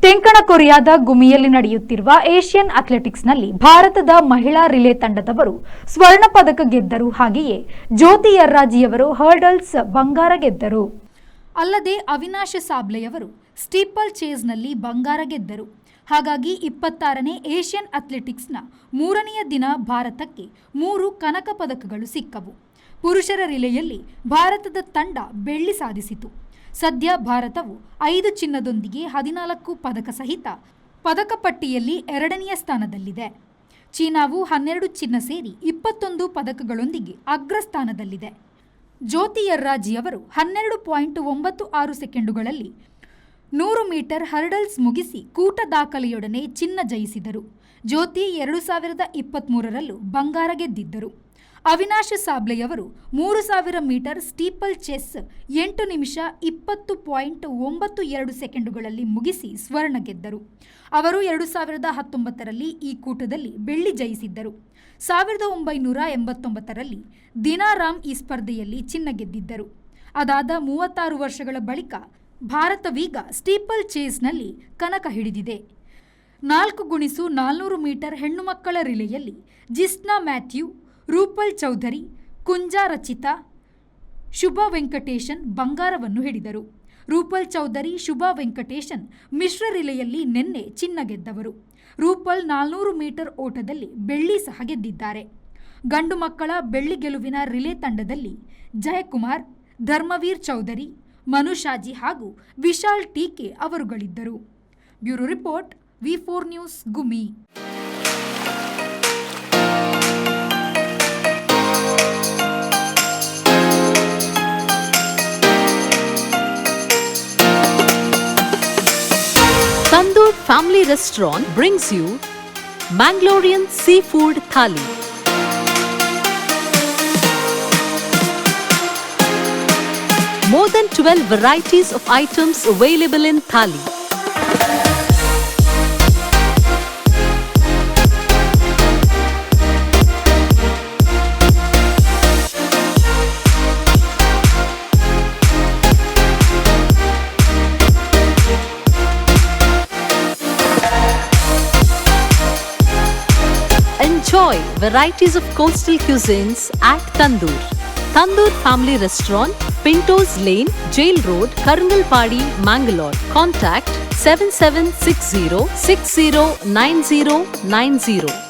ತೆಂಕಣಕೊರಿಯಾದ ಗುಮಿಯಲ್ಲಿ ನಡೆಯುತ್ತಿರುವ ಏಷ್ಯನ್ ಅಥ್ಲೆಟಿಕ್ಸ್ನಲ್ಲಿ ಭಾರತದ ಮಹಿಳಾ ರಿಲೇ ತಂಡದವರು ಸ್ವರ್ಣ ಪದಕ ಗೆದ್ದರು. ಹಾಗೆಯೇ ಜ್ಯೋತಿ ಯರ್ರಾಜಿಯವರು ಹರ್ಡಲ್ಸ್ ಬಂಗಾರ ಗೆದ್ದರು. ಅಲ್ಲದೆ ಅವಿನಾಶ್ ಸಾಬ್ಲೆಯವರು ಸ್ಟೀಪಲ್ ಚೇಸ್ನಲ್ಲಿ ಬಂಗಾರ ಗೆದ್ದರು. ಹಾಗಾಗಿ 26ನೇ ಏಷ್ಯನ್ ಅಥ್ಲೆಟಿಕ್ಸ್ನ 3ನೆಯ ದಿನ ಭಾರತಕ್ಕೆ 3 ಕನಕ ಪದಕಗಳು ಸಿಕ್ಕವು. ಪುರುಷರ ರಿಲೆಯಲ್ಲಿ ಭಾರತದ ತಂಡ ಬೆಳ್ಳಿ ಸಾಧಿಸಿತು. ಸದ್ಯ ಭಾರತವು 5 ಚಿನ್ನದೊಂದಿಗೆ 14 ಪದಕ ಸಹಿತ ಪದಕ ಪಟ್ಟಿಯಲ್ಲಿ 2ನೆಯ ಸ್ಥಾನದಲ್ಲಿದೆ. ಚೀನಾವು 12 ಚಿನ್ನ ಸೇರಿ 21 ಪದಕಗಳೊಂದಿಗೆ ಅಗ್ರಸ್ಥಾನದಲ್ಲಿದೆ. ಜ್ಯೋತಿ ಯರ್ರಾಜಿಯವರು 12.96 ಸೆಕೆಂಡುಗಳಲ್ಲಿ 100 ಮೀಟರ್ ಹರ್ಡಲ್ಸ್ ಮುಗಿಸಿ ಕೂಟ ದಾಖಲೆಯೊಡನೆ ಚಿನ್ನ ಜಯಿಸಿದರು. ಜ್ಯೋತಿ 2023ರಲ್ಲೂ ಬಂಗಾರ ಗೆದ್ದಿದ್ದರು. ಅವಿನಾಶ್ ಸಾಬ್ಲೆಯವರು 3000 ಮೀಟರ್ ಸ್ಟೀಪಲ್ ಚೆಸ್ 8 ನಿಮಿಷ 20.92 ಸೆಕೆಂಡುಗಳಲ್ಲಿ ಮುಗಿಸಿ ಸ್ವರ್ಣ ಗೆದ್ದರು. ಅವರು 2019ರಲ್ಲಿ ಈ ಕೂಟದಲ್ಲಿ ಬೆಳ್ಳಿ ಜಯಿಸಿದ್ದರು. 1989ರಲ್ಲಿ ದಿನಾರಾಮ್ ಈ ಸ್ಪರ್ಧೆಯಲ್ಲಿ ಚಿನ್ನ ಗೆದ್ದಿದ್ದರು. ಅದಾದ 36 ವರ್ಷಗಳ ಬಳಿಕ ಭಾರತವೀಗ ಸ್ಟೀಪಲ್ ಚೇಸ್ನಲ್ಲಿ ಕನಕ ಹಿಡಿದಿದೆ. 4x400 ಮೀಟರ್ ಹೆಣ್ಣು ಮಕ್ಕಳ ರಿಲೆಯಲ್ಲಿ ಜಿಸ್ನಾ ಮ್ಯಾಥ್ಯೂ, ರೂಪಲ್ ಚೌಧರಿ, ಕುಂಜಾ ರಚಿತಾ, ಶುಭಾ ವೆಂಕಟೇಶನ್ ಬಂಗಾರವನ್ನು ಹಿಡಿದರು. ರೂಪಲ್ ಚೌಧರಿ, ಶುಭಾ ವೆಂಕಟೇಶನ್ ಮಿಶ್ರ ರಿಲೆಯಲ್ಲಿ ನಿನ್ನೆ ಚಿನ್ನ ಗೆದ್ದವರು. ರೂಪಲ್ 400 ಮೀಟರ್ ಓಟದಲ್ಲಿ ಬೆಳ್ಳಿ ಸಹ ಗೆದ್ದಿದ್ದಾರೆ. ಗಂಡು ಮಕ್ಕಳ ಬೆಳ್ಳಿ ಗೆಲುವಿನ ರಿಲೆ ತಂಡದಲ್ಲಿ ಜಯಕುಮಾರ್, ಧರ್ಮವೀರ್ ಚೌಧರಿ, ಮನುಷಾಜಿ ಹಾಗೂ ವಿಶಾಲ್ ಟೀಕೆ ಅವರುಗಳಿದ್ದರು. ಬ್ಯೂರೋ ರಿಪೋರ್ಟ್, V4 ನ್ಯೂಸ್, ಗುಮಿ. Tandoor Family Restaurant brings you Mangalorean Seafood Thali. More than 12 varieties of items available in Thali. Enjoy varieties of coastal cuisines at Tandoor. Tandoor Family Restaurant, Pintos Lane, Jail Road, Karangalpadi, Mangalore. Contact 7760 609090.